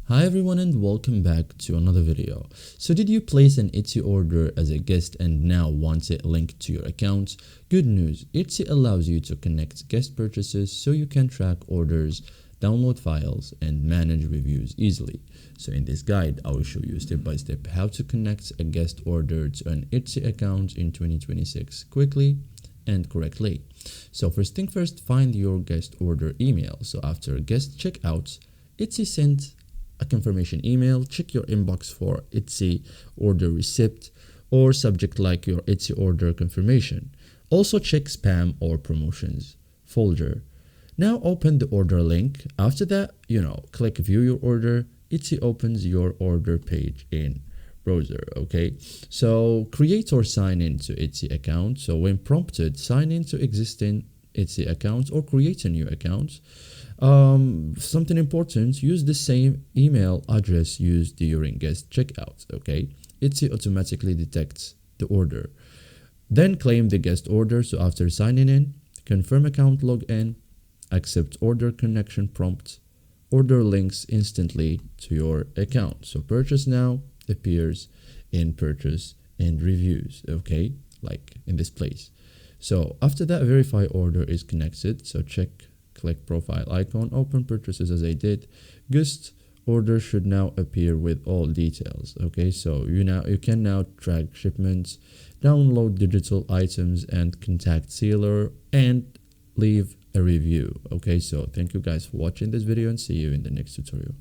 Hi everyone and welcome back to another video. So did you place an Etsy order as a guest and now want it linked to your account? Good news, Etsy allows you to connect guest purchases so you can track orders, download files, and manage reviews easily. So in this guide, I will show you step by step how to connect a guest order to an Etsy account in 2026 quickly and correctly. So first thing first, find your guest order email. So after guest checkout, Etsy sent a confirmation email. Check your inbox for Etsy order receipt or subject like your Etsy order confirmation. Also check spam or promotions folder. Now open the order link. After that, click view your order. Etsy opens your order page in browser. Okay, so create or sign into Etsy account. So when prompted, sign into existing Etsy account or create a new account. Something important, use the same email address used during guest checkout. Okay, Etsy automatically detects the order. Then claim the guest order. So after signing in, confirm account login, accept order connection prompt, order links instantly to your account. So purchase now appears in purchase and reviews. Okay, like in this place. So after that, verify order is connected. So click profile icon, open purchases as I did. Guest order should now appear with all details. Okay, so you can now track shipments, download digital items, and contact seller and leave a review. Okay, so thank you guys for watching this video and see you in the next tutorial.